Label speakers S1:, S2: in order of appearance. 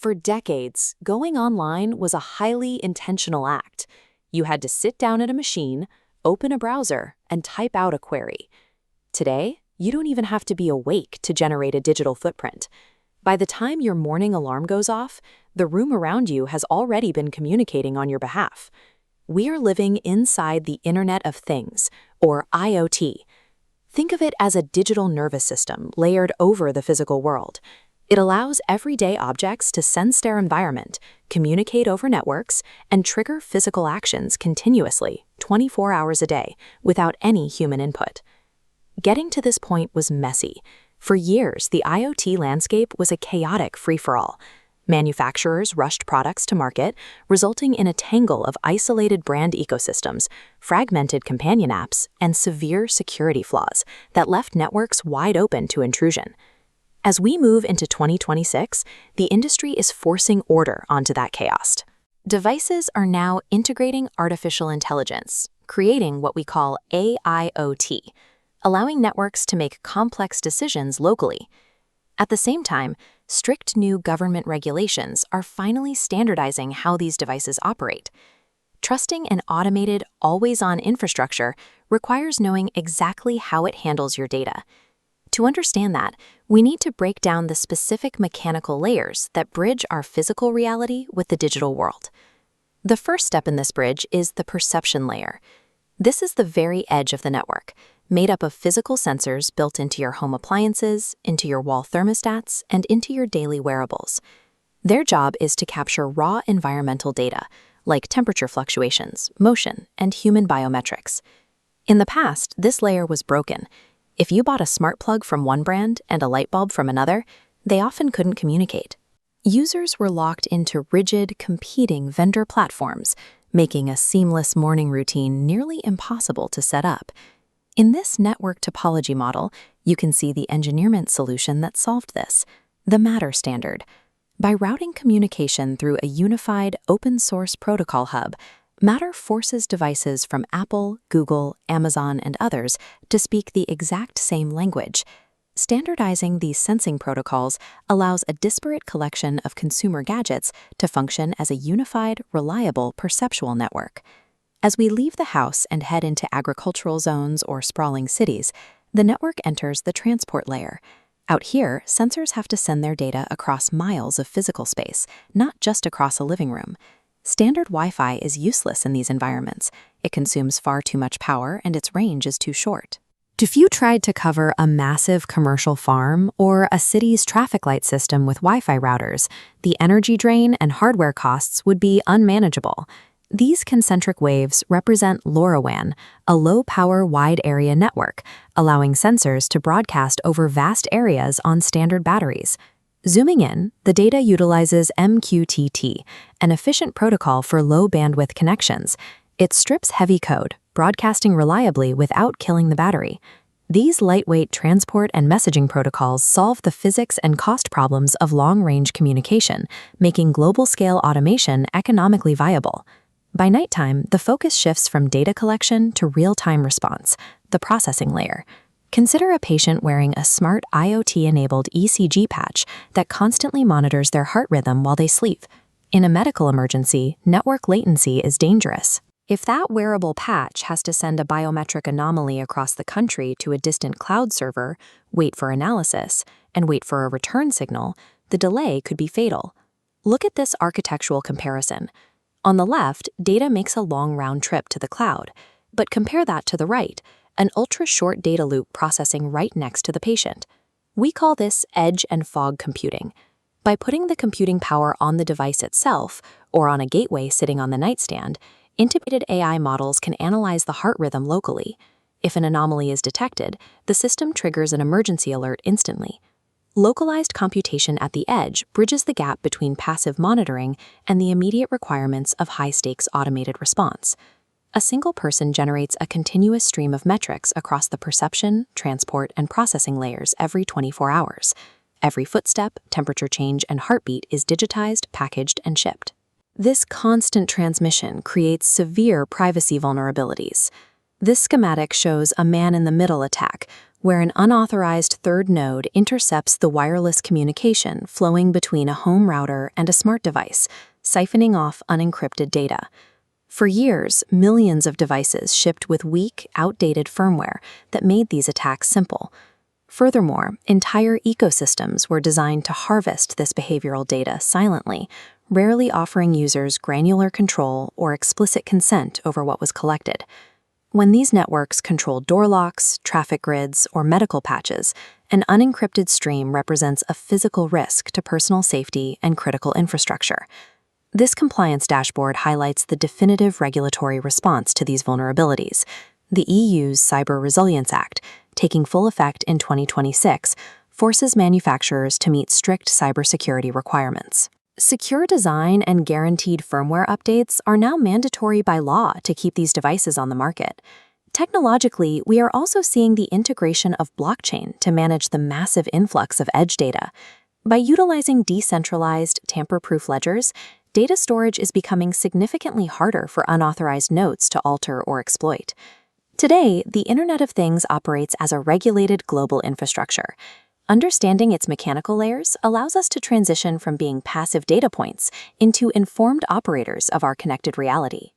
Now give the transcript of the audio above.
S1: For decades, going online was a highly intentional act. You had to sit down at a machine, open a browser, and type out a query. Today, you don't even have to be awake to generate a digital footprint. By the time your morning alarm goes off, the room around you has already been communicating on your behalf. We are living inside the Internet of Things, or IoT. Think of it as a digital nervous system layered over the physical world. It allows everyday objects to sense their environment, communicate over networks, and trigger physical actions continuously, 24 hours a day, without any human input. Getting to this point was messy. For years, the IoT landscape was a chaotic free-for-all. Manufacturers rushed products to market, resulting in a tangle of isolated brand ecosystems, fragmented companion apps, and severe security flaws that left networks wide open to intrusion. As we move into 2026, the industry is forcing order onto that chaos. Devices are now integrating artificial intelligence, creating what we call AIoT, allowing networks to make complex decisions locally. At the same time, strict new government regulations are finally standardizing how these devices operate. Trusting an automated, always-on infrastructure requires knowing exactly how it handles your data. To understand that, we need to break down the specific mechanical layers that bridge our physical reality with the digital world. The first step in this bridge is the perception layer. This is the very edge of the network, made up of physical sensors built into your home appliances, into your wall thermostats, and into your daily wearables. Their job is to capture raw environmental data, like temperature fluctuations, motion, and human biometrics. In the past, this layer was broken. If you bought a smart plug from one brand and a light bulb from another, they often couldn't communicate. Users were locked into rigid, competing vendor platforms, making a seamless morning routine nearly impossible to set up. In this network topology model, you can see the engineering solution that solved this, the Matter standard. By routing communication through a unified, open-source protocol hub, Matter forces devices from Apple, Google, Amazon, and others to speak the exact same language. Standardizing these sensing protocols allows a disparate collection of consumer gadgets to function as a unified, reliable perceptual network. As we leave the house and head into agricultural zones or sprawling cities, the network enters the transport layer. Out here, sensors have to send their data across miles of physical space, not just across a living room. Standard Wi-Fi is useless in these environments. It consumes far too much power and its range is too short. If you tried to cover a massive commercial farm or a city's traffic light system with Wi-Fi routers, the energy drain and hardware costs would be unmanageable. These concentric waves represent LoRaWAN, a low-power wide-area network, allowing sensors to broadcast over vast areas on standard batteries. Zooming in, the data utilizes MQTT, an efficient protocol for low-bandwidth connections. It strips heavy code, broadcasting reliably without killing the battery. These lightweight transport and messaging protocols solve the physics and cost problems of long-range communication, making global-scale automation economically viable. By nighttime, the focus shifts from data collection to real-time response, the processing layer. Consider a patient wearing a smart IoT-enabled ECG patch that constantly monitors their heart rhythm while they sleep. In a medical emergency, network latency is dangerous. If that wearable patch has to send a biometric anomaly across the country to a distant cloud server, wait for analysis, and wait for a return signal, the delay could be fatal. Look at this architectural comparison. On the left, data makes a long round trip to the cloud, but compare that to the right, an ultra-short data loop processing right next to the patient. We call this edge and fog computing. By putting the computing power on the device itself, or on a gateway sitting on the nightstand, integrated AI models can analyze the heart rhythm locally. If an anomaly is detected, the system triggers an emergency alert instantly. Localized computation at the edge bridges the gap between passive monitoring and the immediate requirements of high-stakes automated response. A single person generates a continuous stream of metrics across the perception, transport, and processing layers every 24 hours. Every footstep, temperature change, and heartbeat is digitized, packaged, and shipped. This constant transmission creates severe privacy vulnerabilities. This schematic shows a man-in-the-middle attack, where an unauthorized third node intercepts the wireless communication flowing between a home router and a smart device, siphoning off unencrypted data. For years, millions of devices shipped with weak, outdated firmware that made these attacks simple. Furthermore, entire ecosystems were designed to harvest this behavioral data silently, rarely offering users granular control or explicit consent over what was collected. When these networks controlled door locks, traffic grids, or medical patches, an unencrypted stream represents a physical risk to personal safety and critical infrastructure. This compliance dashboard highlights the definitive regulatory response to these vulnerabilities. The EU's Cyber Resilience Act, taking full effect in 2026, forces manufacturers to meet strict cybersecurity requirements. Secure design and guaranteed firmware updates are now mandatory by law to keep these devices on the market. Technologically, we are also seeing the integration of blockchain to manage the massive influx of edge data. By utilizing decentralized, tamper-proof ledgers, data storage is becoming significantly harder for unauthorized nodes to alter or exploit. Today, the Internet of Things operates as a regulated global infrastructure. Understanding its mechanical layers allows us to transition from being passive data points into informed operators of our connected reality.